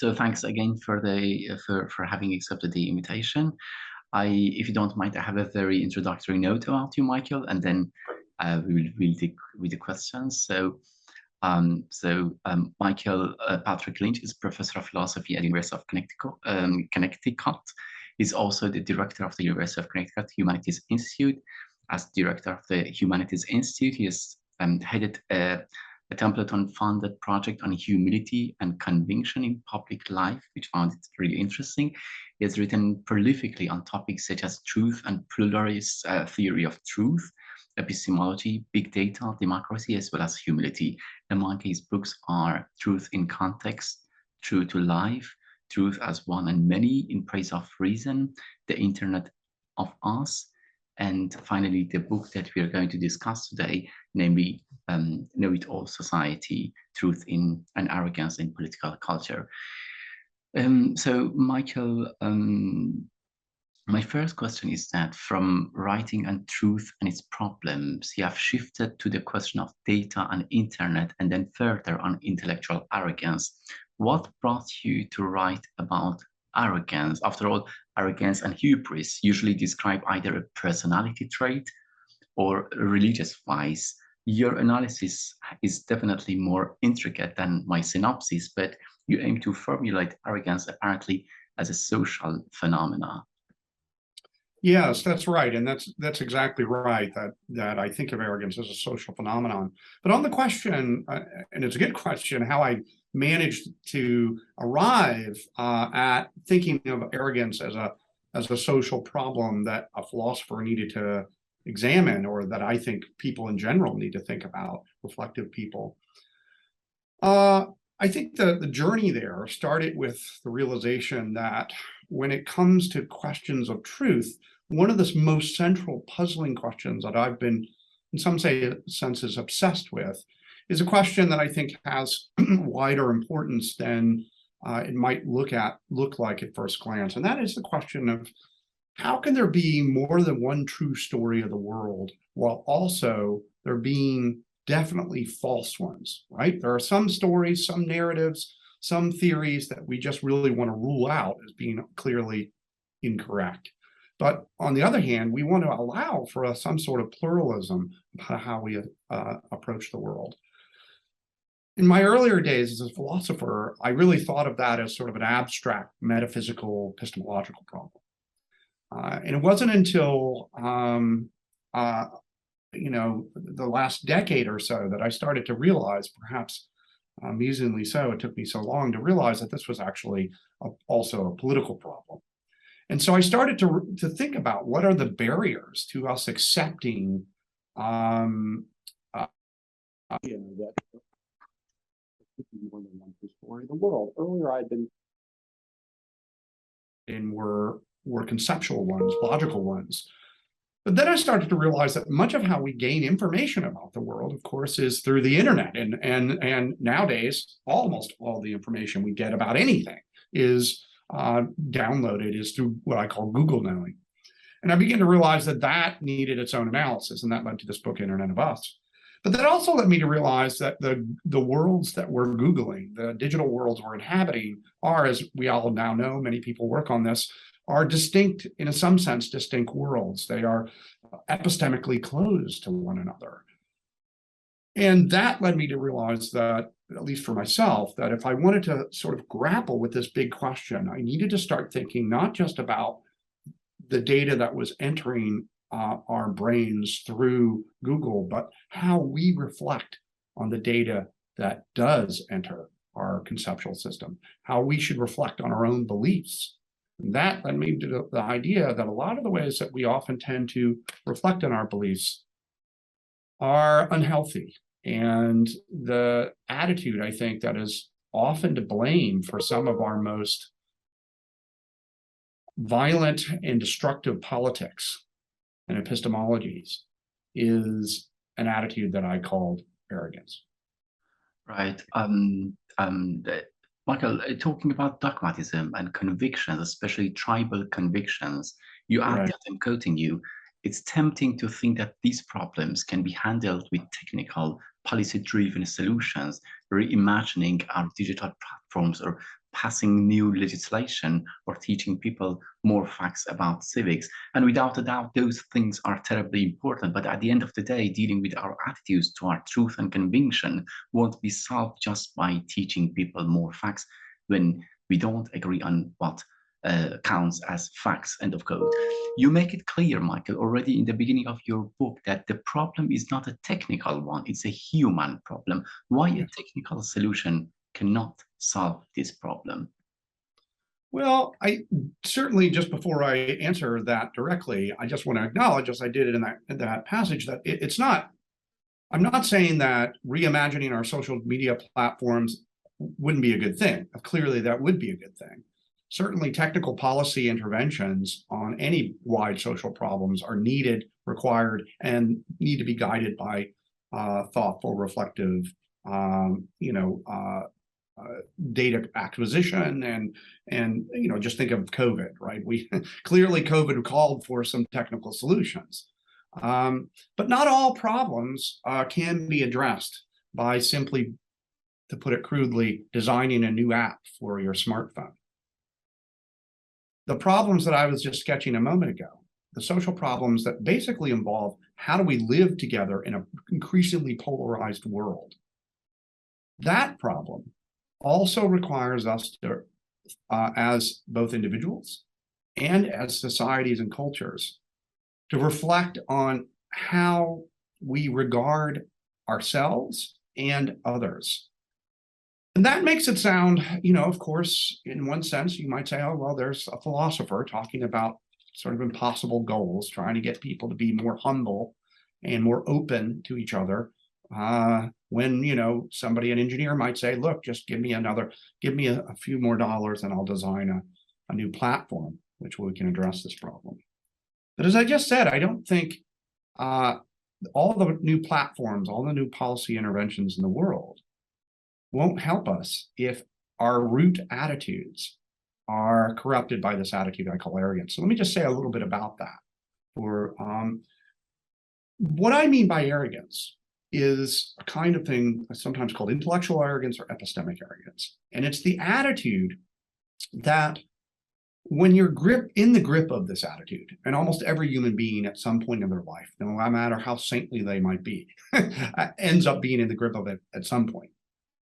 So thanks again for the for having accepted the invitation. If you don't mind, I have a very introductory note about you, Michael, and then we'll dig with the questions. Michael Patrick Lynch is professor of philosophy at the University of Connecticut. He's also the director of the University of Connecticut Humanities Institute. As director of the Humanities Institute, he has headed a Templeton-funded project on humility and conviction in public life, which I found it really interesting. He has written prolifically on topics such as truth and pluralist theory of truth, epistemology, big data, democracy, as well as humility. Among his books are Truth in Context, True to Life, Truth as One and Many, In Praise of Reason, The Internet of Us, and finally, the book that we are going to discuss today, namely Know It All Society, Truth in and Arrogance in Political Culture. So Michael, my first question is that from writing on truth and its problems, you have shifted to the question of data and internet, and then further on intellectual arrogance. What brought you to write about arrogance? After all, arrogance and hubris usually describe either a personality trait or religious vice. Your analysis is definitely more intricate than my synopsis, but you aim to formulate arrogance apparently as a social phenomena. Yes, that's right, and that's exactly right. That I think of arrogance as a social phenomenon. But on the question, and it's a good question, how I managed to arrive at thinking of arrogance as a social problem that a philosopher needed to examine, or that I think people in general need to think about, reflective people. I think the journey there started with the realization that when it comes to questions of truth, one of the most central puzzling questions that I've been, in some senses, obsessed with is a question that I think has wider importance than it might look like at first glance. And that is the question of how can there be more than one true story of the world while also there being definitely false ones, right? There are some stories, some narratives, some theories that we just really want to rule out as being clearly incorrect. But on the other hand, we want to allow for some sort of pluralism about how we approach the world. In my earlier days as a philosopher, I really thought of that as sort of an abstract, metaphysical, epistemological problem. And it wasn't until the last decade or so that I started to realize, perhaps amusingly so, it took me so long to realize that this was actually also a political problem. And so I started to think about what are the barriers to us accepting that more than one story of the world. Earlier, I'd been and were conceptual ones, logical ones. But then I started to realize that much of how we gain information about the world, of course, is through the internet. And nowadays, almost all the information we get about anything is downloaded, is through what I call Google knowing. And I began to realize that needed its own analysis, and that led to this book, Internet of Us. But that also led me to realize that the worlds that we're Googling, the digital worlds we're inhabiting, are, as we all now know, many people work on this, are distinct, in some sense, distinct worlds. They are epistemically closed to one another. And that led me to realize that, at least for myself, that if I wanted to sort of grapple with this big question, I needed to start thinking not just about the data that was entering our brains through Google, but how we reflect on the data that does enter our conceptual system, how we should reflect on our own beliefs. And that led me to the idea that a lot of the ways that we often tend to reflect on our beliefs are unhealthy. And the attitude, I think, that is often to blame for some of our most violent and destructive politics and epistemologies is an attitude that I called arrogance. Right. Michael, talking about dogmatism and convictions, especially tribal convictions, you add that, I'm quoting you, it's tempting to think that these problems can be handled with technical, policy-driven solutions, reimagining our digital platforms or passing new legislation or teaching people more facts about civics. And without a doubt, those things are terribly important. But at the end of the day, dealing with our attitudes toward truth and conviction won't be solved just by teaching people more facts when we don't agree on what counts as facts, end of quote. You make it clear, Michael, already in the beginning of your book that the problem is not a technical one, it's a human problem. Why a technical solution cannot solve this problem? Well, I certainly, just before I answer that directly, I just want to acknowledge, as I did in that passage, that it's not, I'm not saying that reimagining our social media platforms wouldn't be a good thing. Clearly, that would be a good thing. Certainly, technical policy interventions on any wide social problems are needed, required, and need to be guided by thoughtful, reflective, data acquisition and just think of COVID, right? We clearly COVID called for some technical solutions, but not all problems can be addressed by simply, to put it crudely, designing a new app for your smartphone. The problems that I was just sketching a moment ago, the social problems that basically involve how do we live together in an increasingly polarized world, that problem also requires us to, as both individuals and as societies and cultures, to reflect on how we regard ourselves and others. And that makes it sound, of course, in one sense, you might say, oh, well, there's a philosopher talking about sort of impossible goals, trying to get people to be more humble and more open to each other. When, somebody, an engineer might say, look, just give me a few more dollars and I'll design a new platform, which we can address this problem. But as I just said, I don't think all the new platforms, all the new policy interventions in the world won't help us if our root attitudes are corrupted by this attitude I call arrogance. So let me just say a little bit about that. What I mean by arrogance is a kind of thing sometimes called intellectual arrogance or epistemic arrogance. And it's the attitude that when you're in the grip of this attitude, and almost every human being at some point in their life, no matter how saintly they might be, ends up being in the grip of it at some point.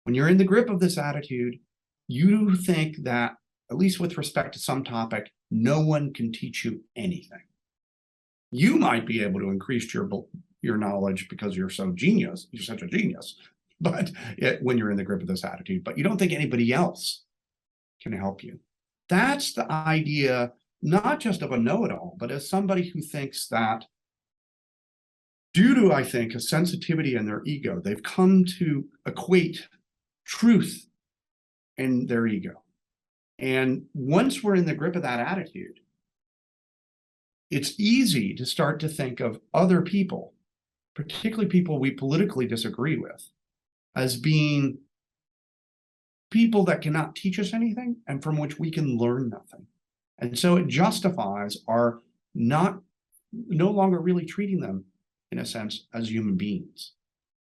When you're in the grip of this attitude, you think that, at least with respect to some topic, no one can teach you anything. You might be able to increase your knowledge because you're such a genius, but when you're in the grip of this attitude, but you don't think anybody else can help you. That's the idea, not just of a know-it-all, but as somebody who thinks that due to, I think, a sensitivity in their ego, they've come to equate truth and their ego. And once we're in the grip of that attitude, it's easy to start to think of other people, particularly people we politically disagree with, as being people that cannot teach us anything and from which we can learn nothing. And so it justifies our no longer really treating them, in a sense, as human beings.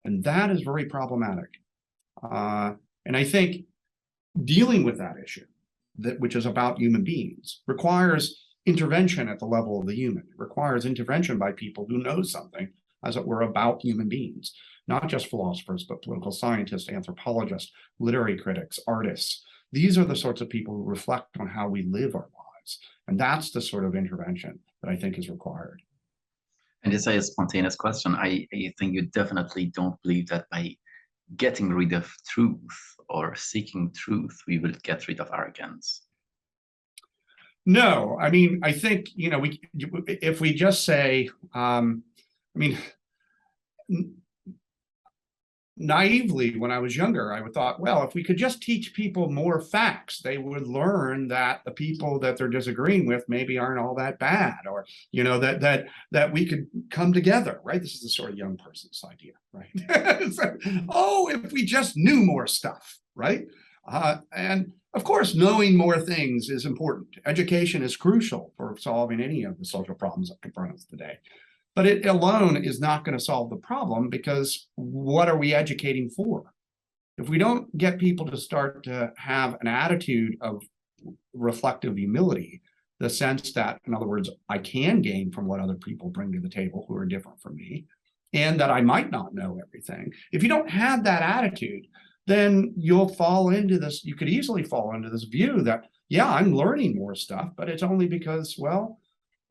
And that is very problematic. And I think dealing with that issue, which is about human beings, requires intervention at the level of the human. It requires intervention by people who know something, as it were, about human beings, not just philosophers, but political scientists, anthropologists, literary critics, artists. These are the sorts of people who reflect on how we live our lives. And that's the sort of intervention that I think is required. And it's a spontaneous question. I think you definitely don't believe that by getting rid of truth or seeking truth, we will get rid of arrogance. No, I mean, I think, if we just say, naively, when I was younger, I would thought, well, if we could just teach people more facts, they would learn that the people that they're disagreeing with maybe aren't all that bad, or that we could come together, right? This is the sort of young person's idea, right? So, oh, if we just knew more stuff, right? And of course, knowing more things is important. Education is crucial for solving any of the social problems that confront us today. But it alone is not going to solve the problem, because what are we educating for? if we don't get people to start to have an attitude of reflective humility, the sense that, in other words, I can gain from what other people bring to the table who are different from me, and that I might not know everything. If you don't have that attitude, then you'll fall into this, you could easily fall into this view that, yeah, I'm learning more stuff, but it's only because, well,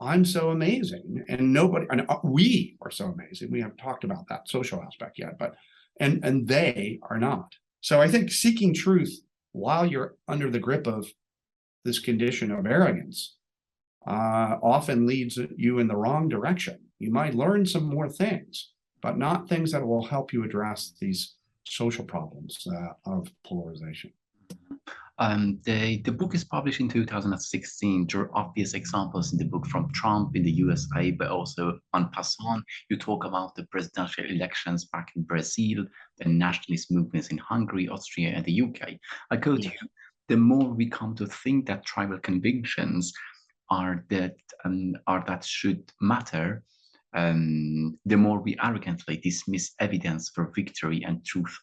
I'm so amazing, and nobody, and we are so amazing. We haven't talked about that social aspect yet, but and they are not. So I think seeking truth while you're under the grip of this condition of arrogance often leads you in the wrong direction. You might learn some more things, but not things that will help you address these social problems of polarization. The book is published in 2016. There are obvious examples in the book from Trump in the USA, but also en passant, you talk about the presidential elections back in Brazil, the nationalist movements in Hungary, Austria, and the UK. I quote you, the more we come to think that tribal convictions are that should matter, the more we arrogantly dismiss evidence for victory and truth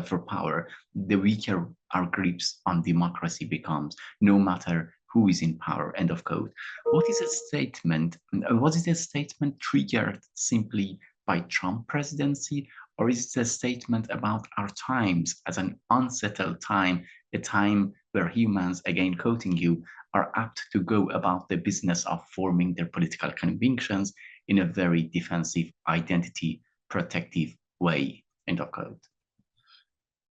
for power, the weaker our grips on democracy becomes, no matter who is in power. End of quote. What is a statement? Was it a statement triggered simply by Trump presidency, or is it a statement about our times as an unsettled time, a time where humans, again quoting you, are apt to go about the business of forming their political convictions in a very defensive, identity protective way? End of quote.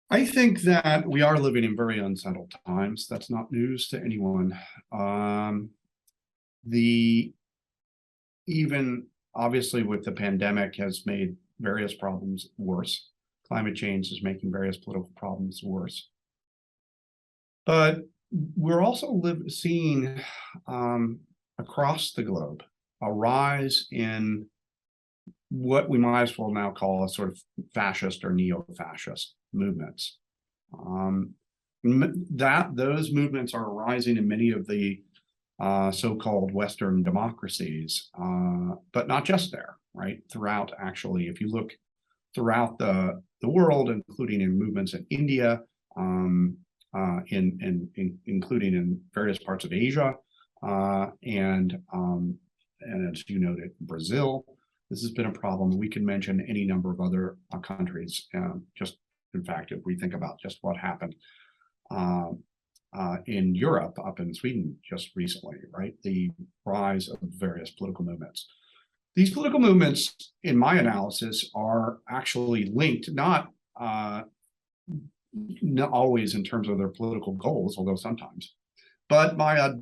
I think that we are living in very unsettled times. That's not news to anyone. Even obviously with the pandemic has made various problems worse. Climate change is making various political problems worse. But we're also seeing across the globe a rise in what we might as well now call a sort of fascist or neo-fascist movements. Those movements are arising in many of the so-called Western democracies, but not just there, right? Throughout, actually, if you look throughout the world, including in movements in India, including in various parts of Asia, and as you noted, Brazil. This has been a problem. We can mention any number of other countries. Just in fact, if we think about just what happened in Europe, up in Sweden just recently, right? The rise of various political movements. These political movements, in my analysis, are actually linked, not always in terms of their political goals, although sometimes, but by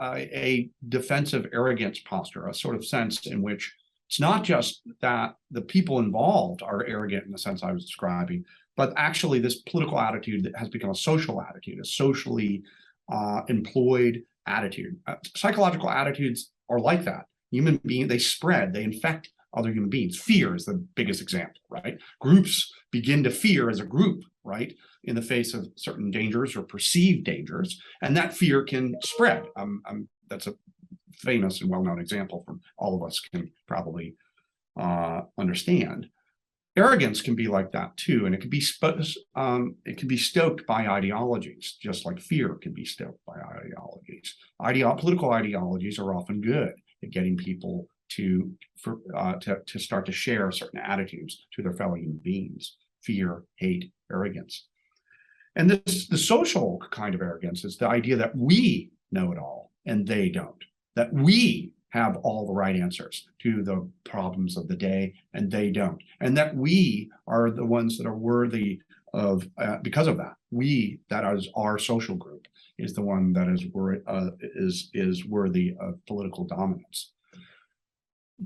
a defensive arrogance posture, a sort of sense in which it's not just that the people involved are arrogant in the sense I was describing, but actually this political attitude that has become a social attitude, a socially employed attitude. Psychological attitudes are like that. Human beings, they spread, they infect other human beings. Fear is the biggest example, right? Groups begin to fear as a group, right? In the face of certain dangers or perceived dangers, and that fear can spread. That's a famous and well-known example from all of us can probably understand. Arrogance can be like that too, and it can be stoked by ideologies, just like fear can be stoked by ideologies. Political ideologies are often good at getting people to start to share certain attitudes to their fellow human beings: fear, hate, arrogance. And the social kind of arrogance is the idea that we know it all and they don't, that we have all the right answers to the problems of the day and they don't, and that we are the ones that are worthy of, because of that, that is our social group, is the one that is worthy of political dominance.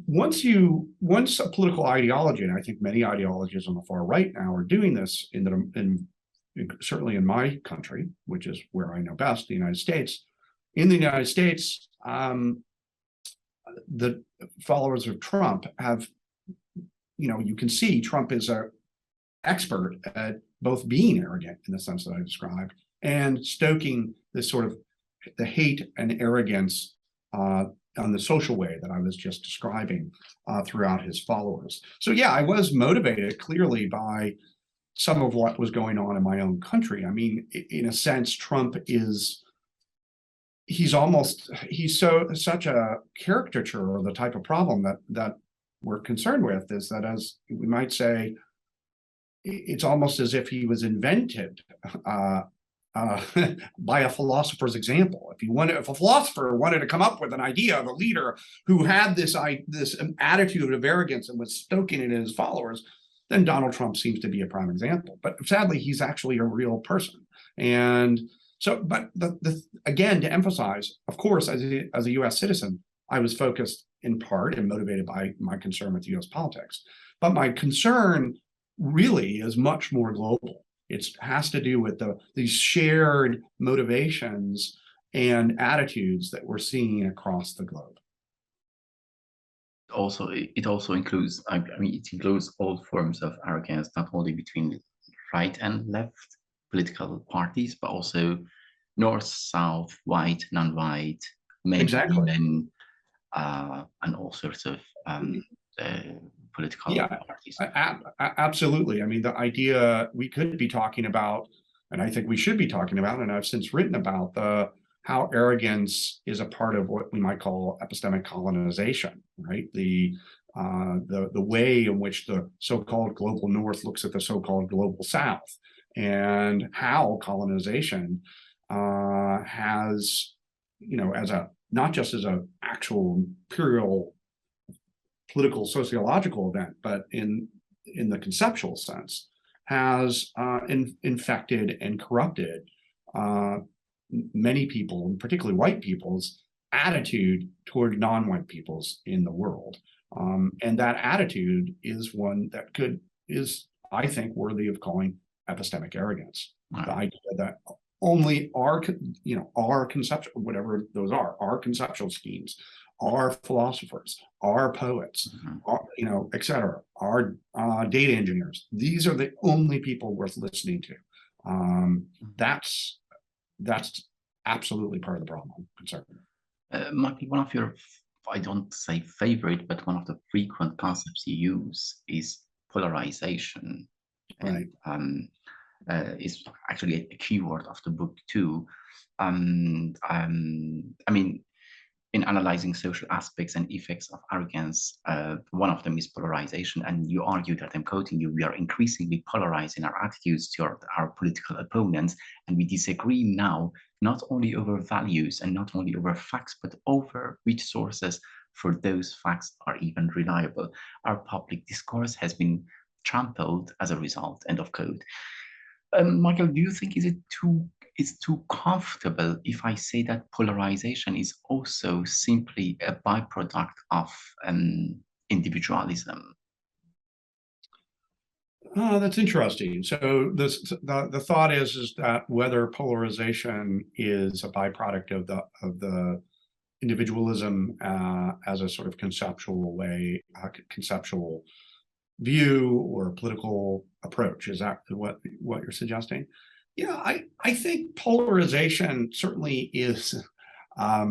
Once a political ideology, and I think many ideologies on the far right now are doing this, certainly in my country, which is where I know best, the United States. In the United States, the followers of Trump have, you can see Trump is an expert at both being arrogant in the sense that I described and stoking this sort of the hate and arrogance on the social way that I was just describing throughout his followers. So yeah, I was motivated clearly by some of what was going on in my own country. I mean, in a sense, Trump is, he's such a caricature of the type of problem that we're concerned with, is that, as we might say, it's almost as if he was invented by a philosopher's example. If a philosopher wanted to come up with an idea of a leader who had this attitude of arrogance and was stoking it in his followers, then Donald Trump seems to be a prime example. But sadly, he's actually a real person. And so, but again, to emphasize, of course, as a U.S. citizen, I was focused in part and motivated by my concern with U.S. politics. But my concern really is much more global. It has to do with these shared motivations and attitudes that we're seeing across the globe. Also, it also includes, I mean, it includes all forms of arrogance, not only between right and left political parties, but also north, south, white, non-white, men, Exactly. women, and all sorts of political parties. Absolutely. I mean, the idea we could be talking about, and I think we should be talking about, and I've since written about how arrogance is a part of what we might call epistemic colonization, right? The way in which the so-called global North looks at the so-called global South, and how colonization has, as a not just as an actual imperial political sociological event, but in the conceptual sense, has infected and corrupted many people, and particularly white people's attitude toward non-white peoples in the world. And that attitude is one that is, I think, worthy of calling epistemic arrogance. Right. The idea that only our conceptual, whatever those are, our conceptual schemes, our philosophers, our poets, our, et cetera, our data engineers, these are the only people worth listening to. That's absolutely part of the problem. Might be one of your, I don't say favorite, but one of the frequent concepts you use is polarization. Right. And, is actually a keyword of the book too. I mean, in analyzing social aspects and effects of arrogance, one of them is polarization. And you argue that, I'm quoting you, we are increasingly polarized in our attitudes toward our political opponents, and we disagree now not only over values and not only over facts, but over which sources for those facts are even reliable. Our public discourse has been trampled as a result, end of quote. Michael, do you think it's too comfortable if I say that polarization is also simply a byproduct of individualism? That's interesting. So the thought is that whether polarization is a byproduct of the individualism as a sort of conceptual view or political approach, is that what you're suggesting? Yeah, I think polarization certainly is, I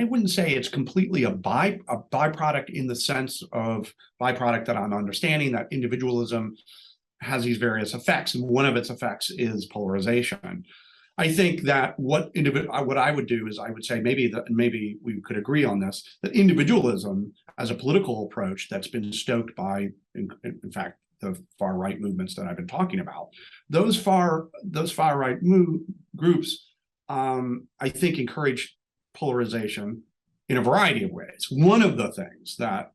wouldn't say it's completely a byproduct in the sense of byproduct that I'm understanding that individualism has these various effects, and one of its effects is polarization. I think that what I would do is I would say maybe we could agree on this, that individualism as a political approach that's been stoked by, in fact, the far right movements that I've been talking about, those far right groups, I think, encourage polarization in a variety of ways. One of the things that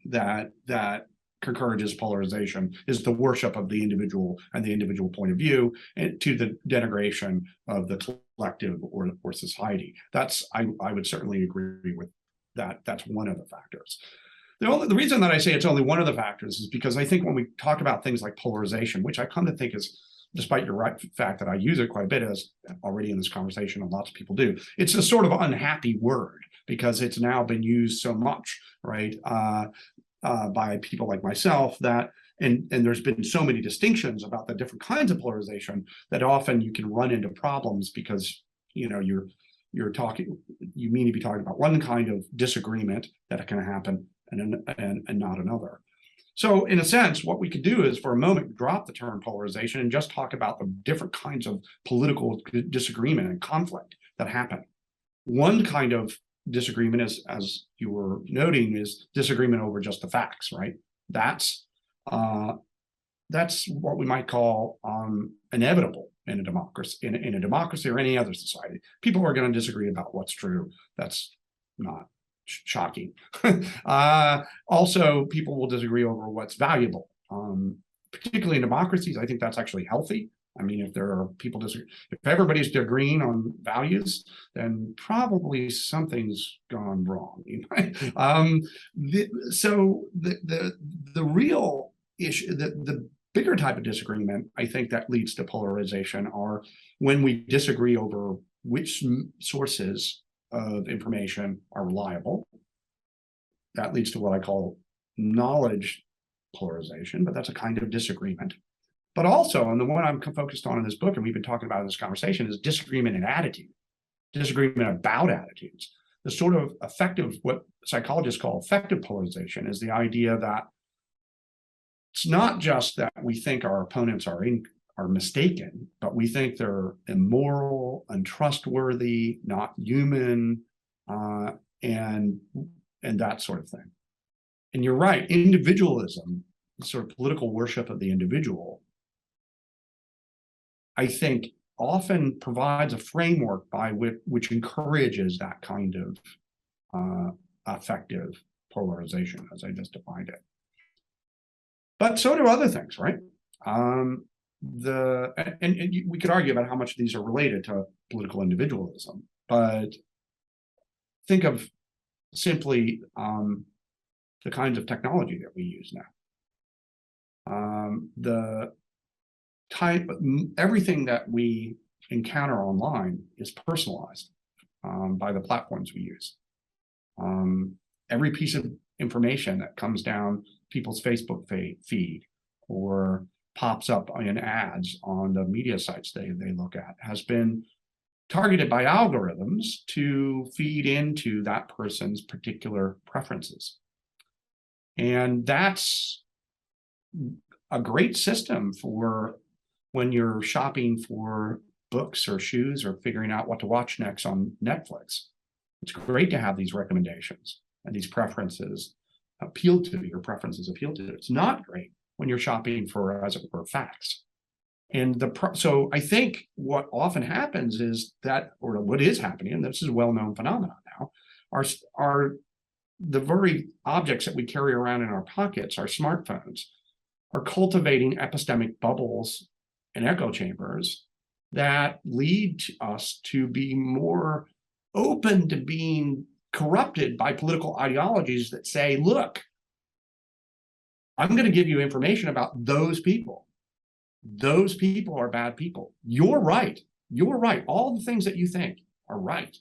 encourages polarization is the worship of the individual and the individual point of view, and to the denigration of the collective or society. I would certainly agree with that. That's one of the factors. The reason that I say it's only one of the factors is because I think when we talk about things like polarization, which I come to think is, despite your fact that I use it quite a bit as already in this conversation, and lots of people do, it's a sort of unhappy word because it's now been used so much, right, by people like myself that, and there's been so many distinctions about the different kinds of polarization that often you can run into problems because, you mean to be talking about one kind of disagreement that can happen and not another. So in a sense, what we could do is for a moment drop the term polarization and just talk about the different kinds of political disagreement and conflict that happen. One kind of disagreement is, as you were noting, is disagreement over just the facts, right? That's what we might call inevitable in a democracy, in a democracy or any other society. People are going to disagree about what's true. That's not shocking. Also, people will disagree over what's valuable. Particularly in democracies, I think that's actually healthy. I mean, if there are people disagree, if everybody's agreeing on values, then probably something's gone wrong. So the real issue, the bigger type of disagreement, I think, that leads to polarization are when we disagree over which sources of information are reliable. That leads to what I call knowledge polarization, but that's a kind of disagreement. But also, and the one I'm focused on in this book, and we've been talking about in this conversation, is disagreement in attitude, disagreement about attitudes. The sort of effective, what psychologists call effective polarization, is the idea that it's not just that we think our opponents are mistaken, but we think they're immoral, untrustworthy, not human, and that sort of thing. And you're right, individualism, sort of political worship of the individual, I think often provides a framework by which encourages that kind of affective polarization, as I just defined it. But so do other things, right? And we could argue about how much these are related to political individualism, but think of simply the kinds of technology that we use now. Everything that we encounter online is personalized by the platforms we use. Every piece of information that comes down people's Facebook feed or pops up in ads on the media sites they look at has been targeted by algorithms to feed into that person's particular preferences. And that's a great system for when you're shopping for books or shoes or figuring out what to watch next on Netflix. It's great to have these recommendations and these preferences appeal to your preferences appeal to. It's not great when you're shopping for, as it were, facts. And so I think what often happens is that, or what is happening, and this is a well-known phenomenon now, are the very objects that we carry around in our pockets, our smartphones, are cultivating epistemic bubbles and echo chambers that lead us to be more open to being corrupted by political ideologies that say, look, I'm going to give you information about those people. Those people are bad people. You're right. You're right. All the things that you think are right.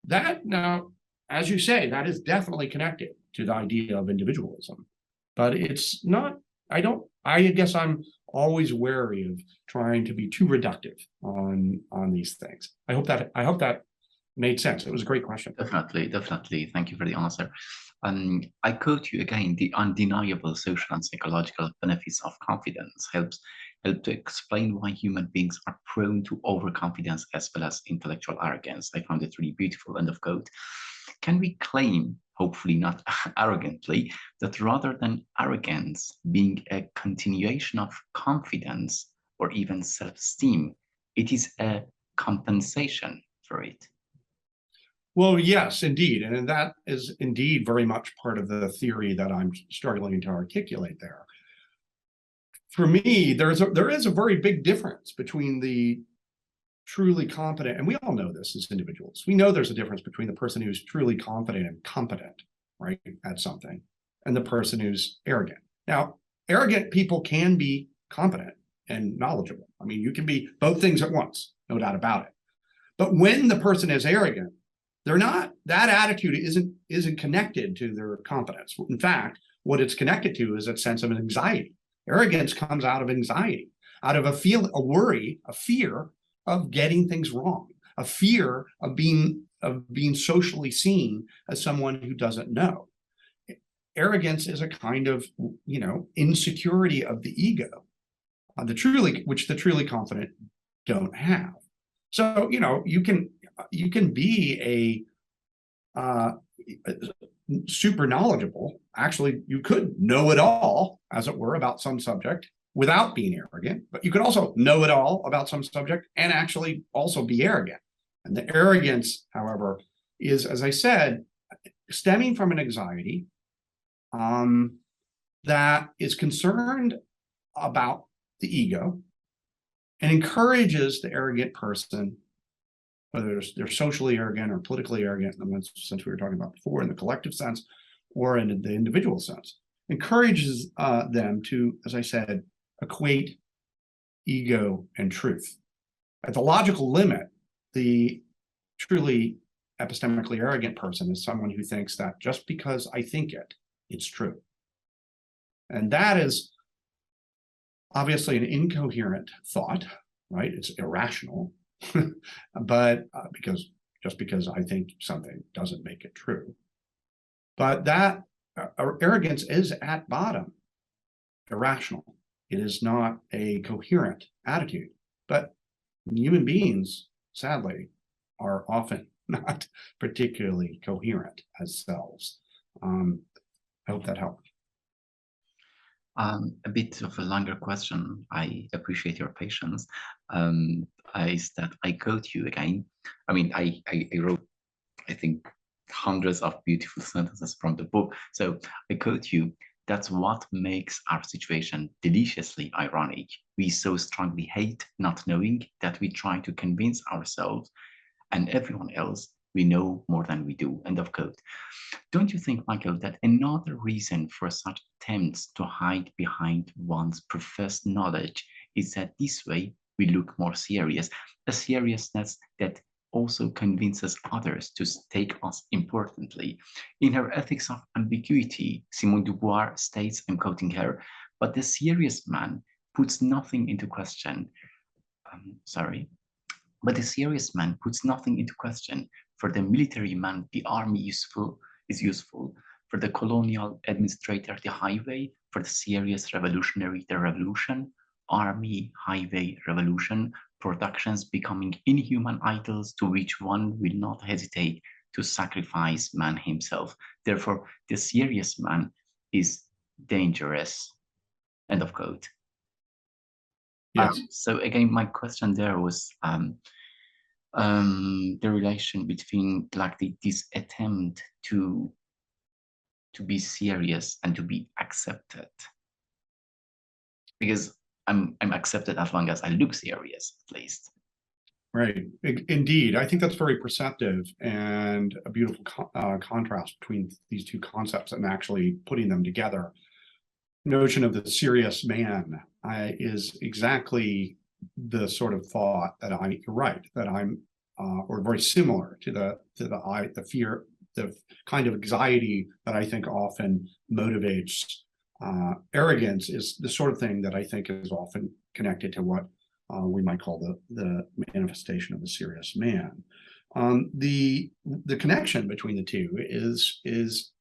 That, now, as you say, that is definitely connected to the idea of individualism. But it's not, I guess I'm always wary of trying to be too reductive on these things. I hope that made sense. It was a great question. Definitely. Thank you for the answer. I quote you again: the undeniable social and psychological benefits of confidence help to explain why human beings are prone to overconfidence as well as intellectual arrogance. I found it really beautiful. End of quote. Can we claim, hopefully not arrogantly, that rather than arrogance being a continuation of confidence or even self-esteem, it is a compensation for it? Well, yes, indeed. And that is indeed very much part of the theory that I'm struggling to articulate there. For me, there is a very big difference between the truly competent, and we all know this as individuals. We know there's a difference between the person who's truly confident and competent, right, at something, and the person who's arrogant. Now, arrogant people can be competent and knowledgeable. I mean, you can be both things at once, no doubt about it. But when the person is arrogant, they're not, that attitude isn't connected to their competence. In fact, what it's connected to is a sense of anxiety. Arrogance comes out of anxiety, out of a worry, a fear of getting things wrong, a fear of being socially seen as someone who doesn't know. arrogance is a kind of, insecurity of the ego, which the truly confident don't have. So, you can be a super knowledgeable. Actually, you could know it all, as it were, about some subject without being arrogant, but you could also know it all about some subject and actually also be arrogant. And the arrogance, however, is, as I said, stemming from an anxiety that is concerned about the ego and encourages the arrogant person, whether they're socially arrogant or politically arrogant, in the sense we were talking about before, in the collective sense or in the individual sense, encourages them to, as I said, equate ego and truth. At the logical limit, the truly epistemically arrogant person is someone who thinks that just because I think it, it's true. And that is obviously an incoherent thought, right? It's irrational, but just because I think something doesn't make it true. But that arrogance is at bottom irrational. It is not a coherent attitude. But human beings, sadly, are often not particularly coherent as selves. I hope that helped. A bit of a longer question. I appreciate your patience. Is that I quote you again. I mean, I wrote, I think, hundreds of beautiful sentences from the book. So I quote you, that's what makes our situation deliciously ironic. We so strongly hate not knowing that we try to convince ourselves and everyone else we know more than we do, end of quote. Don't you think, Michael, that another reason for such attempts to hide behind one's professed knowledge is that this way we look more serious, a seriousness that also convinces others to take us importantly. In her Ethics of Ambiguity, Simone de Beauvoir states, I'm quoting her, but the serious man puts nothing into question. But the serious man puts nothing into question. For the military man, the army is useful. For the colonial administrator, the highway. For the serious revolutionary, the revolution. Army, highway, revolution. Productions becoming inhuman idols to which one will not hesitate to sacrifice man himself. Therefore, the serious man is dangerous. End of quote. Yes. So again, my question there was the relation between like this attempt to be serious and to be accepted, because I'm accepted as long as I look serious, at least. Right. Indeed. I think that's very perceptive and a beautiful contrast between these two concepts and actually putting them together. Notion of the serious man is exactly the sort of thought that you're right, that I'm, or very similar to the fear, the kind of anxiety that I think often motivates arrogance is the sort of thing that I think is often connected to what we might call the manifestation of the serious man. The connection between the two is,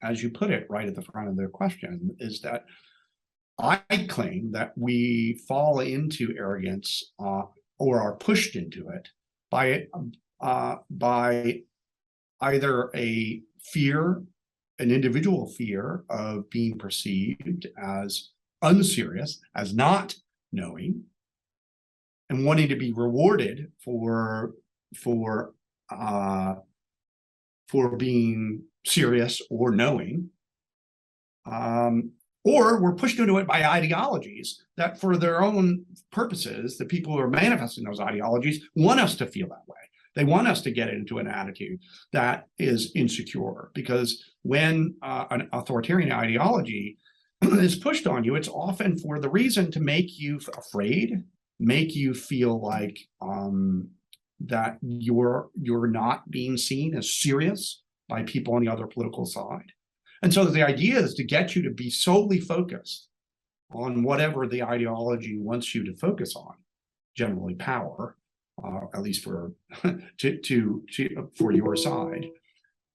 as you put it right at the front of the question, is that I claim that we fall into arrogance or are pushed into it by either a fear, an individual fear of being perceived as unserious, as not knowing, and wanting to be rewarded for being serious or knowing. Or we're pushed into it by ideologies that, for their own purposes, the people who are manifesting those ideologies want us to feel that way. They want us to get into an attitude that is insecure, because when an authoritarian ideology is pushed on you, it's often for the reason to make you afraid, make you feel like that you're not being seen as serious by people on the other political side. And so the idea is to get you to be solely focused on whatever the ideology wants you to focus on, generally power, at least for for your side.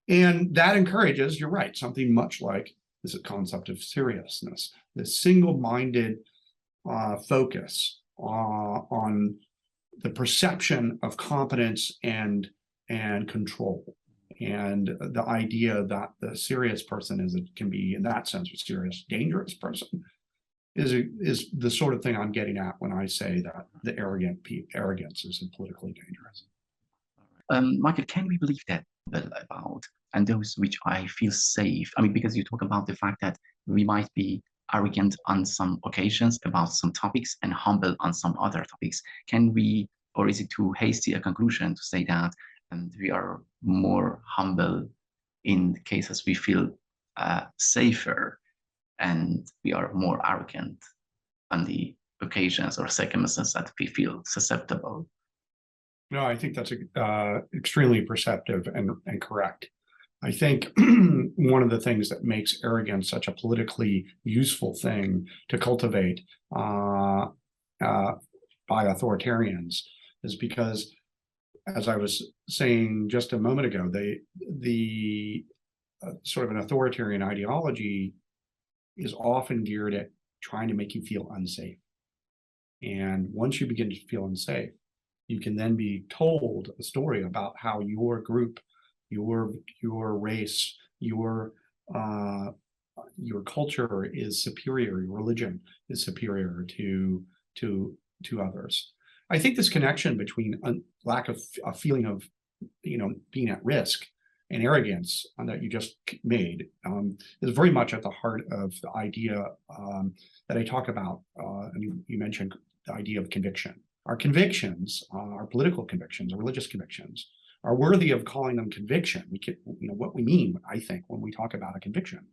And that encourages, you're right, something much like this concept of seriousness, this single-minded focus on the perception of competence and control, and the idea that the serious person can be, in that sense, a serious, dangerous person is the sort of thing I'm getting at when I say that the arrogance is politically dangerous. Michael, can we believe that about, and those which I feel safe? I mean, because you talk about the fact that we might be arrogant on some occasions about some topics and humble on some other topics. Can we, or is it too hasty a conclusion to say that we are more humble in cases we feel safer, and we are more arrogant on the occasions or circumstances that we feel susceptible? No, I think that's extremely perceptive and correct. I think one of the things that makes arrogance such a politically useful thing to cultivate by authoritarians is because, as I was saying just a moment ago, the sort of an authoritarian ideology is often geared at trying to make you feel unsafe. And once you begin to feel unsafe, you can then be told a story about how your group, your race, your culture is superior, your religion is superior to others. I think this connection between lack of a feeling of being at risk and arrogance that you just made is very much at the heart of the idea that I talk about. And you mentioned the idea of conviction. Our convictions, our political convictions, our religious convictions, are worthy of calling them conviction. We can, what we mean, I think, when we talk about a conviction,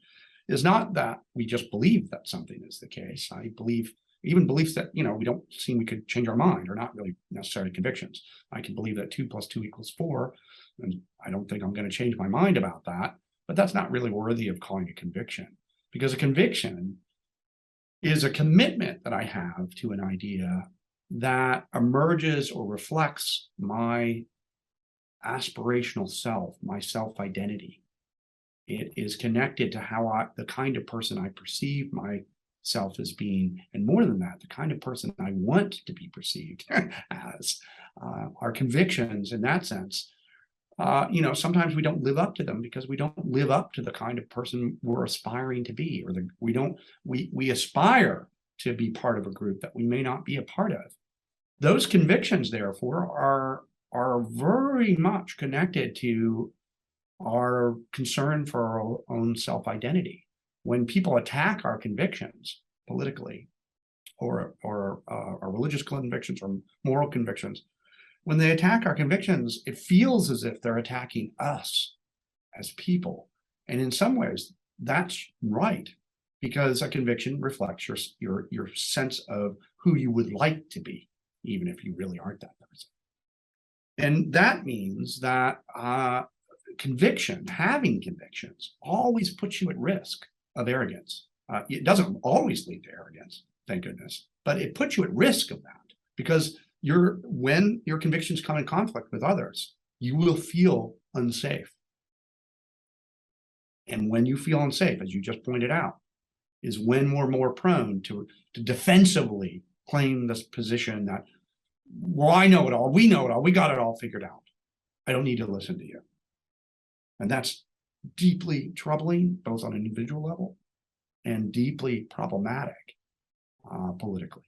is not that we just believe that something is the case. I believe even beliefs that we don't seem we could change our mind are not really necessarily convictions. I can believe that 2 + 2 = 4, and I don't think I'm going to change my mind about that. But that's not really worthy of calling a conviction, because a conviction is a commitment that I have to an idea that emerges or reflects my aspirational self, my self-identity. It is connected to how the kind of person I perceive myself as being, and more than that, the kind of person I want to be perceived as. Our convictions, in that sense, sometimes we don't live up to them because we don't live up to the kind of person we're aspiring to be, or we aspire to be part of a group that we may not be a part of. Those convictions, therefore, are very much connected to our concern for our own self-identity. When people attack our convictions politically, or our religious convictions or moral convictions, when they attack our convictions, it feels as if they're attacking us as people. And in some ways, that's right, because a conviction reflects your sense of who you would like to be, even if you really aren't that person. And that means that having convictions, always puts you at risk of arrogance. It doesn't always lead to arrogance, thank goodness, but it puts you at risk of that, because when your convictions come in conflict with others, you will feel unsafe. And when you feel unsafe, as you just pointed out, is when we're more prone to defensively claim this position that, well, I know it all, we know it all, we got it all figured out. I don't need to listen to you. And that's deeply troubling, both on an individual level and deeply problematic politically.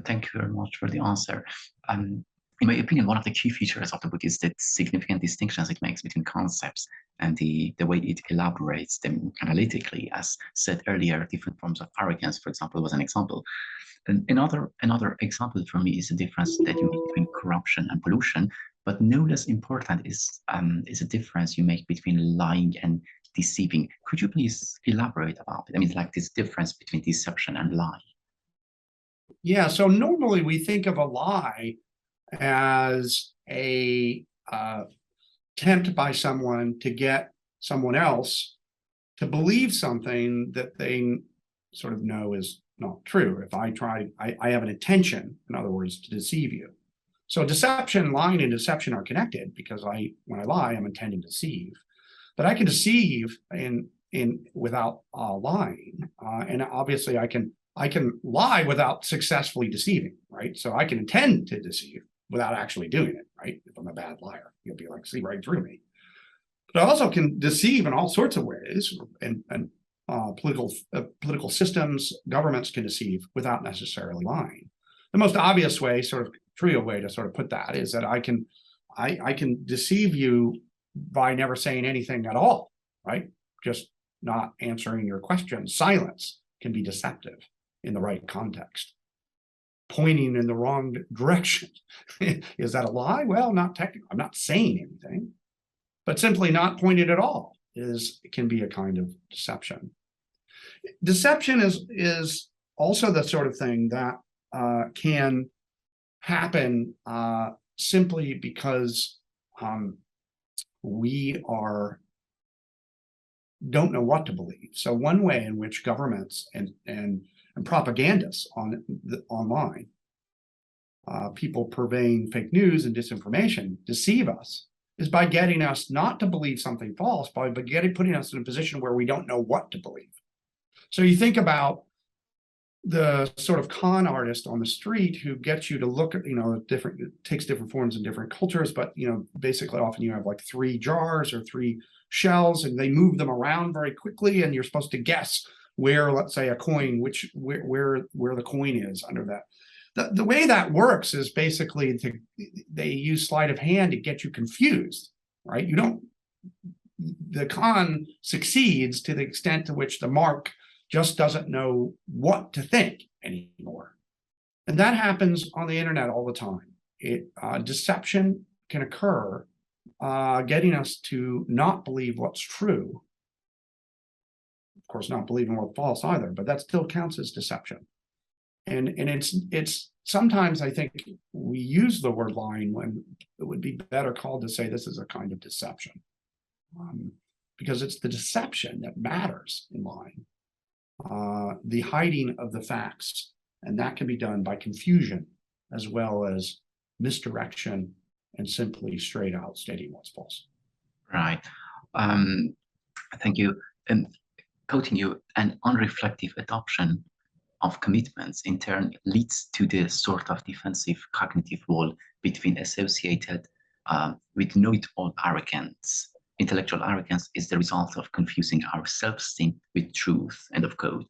Thank you very much for the answer. In my opinion, one of the key features of the book is the significant distinctions it makes between concepts and the way it elaborates them analytically. As said earlier, different forms of arrogance, for example, was an example. And another example for me is the difference that you make between corruption and pollution, but no less important is a difference you make between lying and deceiving. Could you please elaborate about it? I mean, like this difference between deception and lie. Yeah, so normally we think of a lie as a attempt by someone to get someone else to believe something that they sort of know is not true. If I have an intention, in other words, to deceive you. So deception, lying and deception are connected, because when I lie, I'm intending to deceive. But I can deceive in without lying, and obviously I can lie without successfully deceiving, right? So I can intend to deceive without actually doing it, right? If I'm a bad liar, you'll be like, see right through me. But I also can deceive in all sorts of ways, and political systems, governments can deceive without necessarily lying. The most obvious way, sort of trivial way to sort of put that, is that I can deceive you by never saying anything at all, right? Just not answering your questions. Silence can be deceptive in the right context. Pointing in the wrong direction. Is that a lie? Well, not technically. I'm not saying anything, but simply not pointing at all can be a kind of deception. Deception is also the sort of thing that can happen simply because we don't know what to believe. So one way in which governments and propagandists online, people purveying fake news and disinformation, deceive us, is by getting us not to believe something false, by putting us in a position where we don't know what to believe. So you think about the sort of con artist on the street who gets you to look at, it takes different forms in different cultures, but basically often you have like 3 jars or 3 shells, and they move them around very quickly, and you're supposed to guess where, let's say, a coin, where the coin is under that. The way that works is basically they use sleight of hand to get you confused, right? The con succeeds to the extent to which the mark just doesn't know what to think anymore. And that happens on the internet all the time. Deception can occur, getting us to not believe what's true. Of course, not believing what's false either, but that still counts as deception. And it's sometimes I think we use the word lying when it would be better called to say this is a kind of deception, because it's the deception that matters in lying, the hiding of the facts, and that can be done by confusion as well as misdirection and simply straight out stating what's false. Right. Thank you. Quoting you, an unreflective adoption of commitments in turn leads to the sort of defensive cognitive wall between associated with know-it-all arrogance. Intellectual arrogance is the result of confusing our self-esteem with truth, end of quote.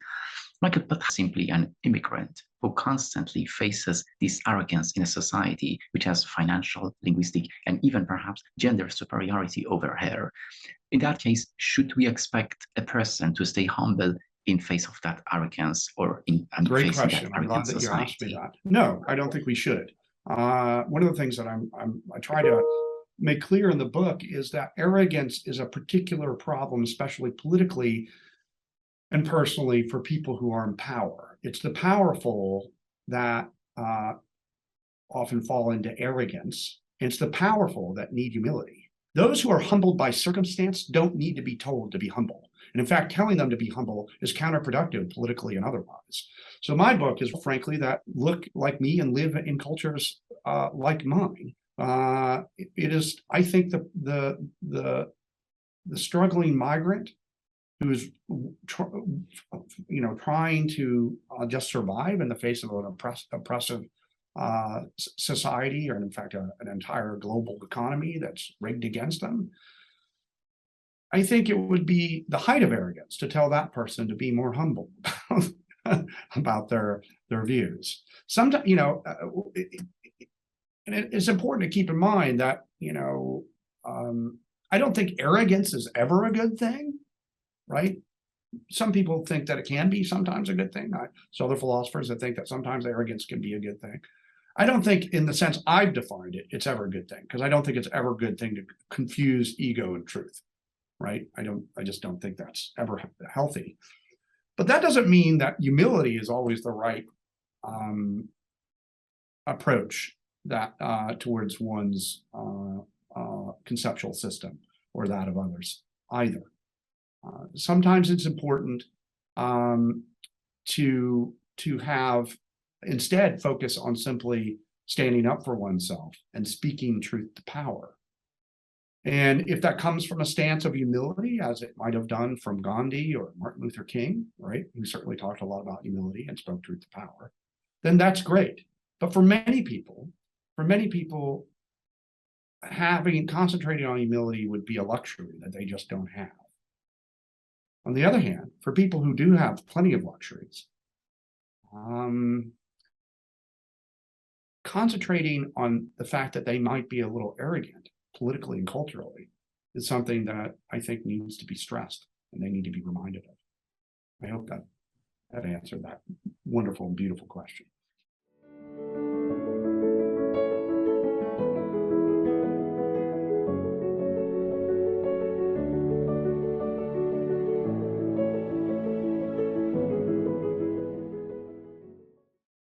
Michael Platt is simply an immigrant who constantly faces this arrogance in a society which has financial, linguistic, and even perhaps gender superiority over her. In that case, should we expect a person to stay humble in face of that arrogance, or in Great facing question. that I'm glad arrogant that society? you asked me that. No, I don't think we should. One of the things that I try to make clear in the book is that arrogance is a particular problem, especially politically and personally, for people who are in power. It's the powerful that often fall into arrogance. It's the powerful that need humility. Those who are humbled by circumstance don't need to be told to be humble. And in fact, telling them to be humble is counterproductive politically and otherwise. So my book is, frankly, that look like me and live in cultures like mine. It is, I think, the struggling migrant who's trying to just survive in the face of an oppressive society, or in fact an entire global economy that's rigged against them. I think it would be the height of arrogance to tell that person to be more humble about their views. Sometimes, and it's important to keep in mind that, I don't think arrogance is ever a good thing, right? Some people think that it can be sometimes a good thing. So other philosophers that think that sometimes arrogance can be a good thing. I don't think, in the sense I've defined it, it's ever a good thing, because I don't think it's ever a good thing to confuse ego and truth, right? I just don't think that's ever healthy. But that doesn't mean that humility is always the right approach that towards one's conceptual system or that of others either. Sometimes it's important to have instead focus on simply standing up for oneself and speaking truth to power. And if that comes from a stance of humility, as it might have done from Gandhi or Martin Luther King, right, who certainly talked a lot about humility and spoke truth to power, then that's great. But for many people, concentrating on humility would be a luxury that they just don't have. On the other hand, for people who do have plenty of luxuries, concentrating on the fact that they might be a little arrogant politically and culturally is something that I think needs to be stressed and they need to be reminded of. I hope that answered that wonderful and beautiful question.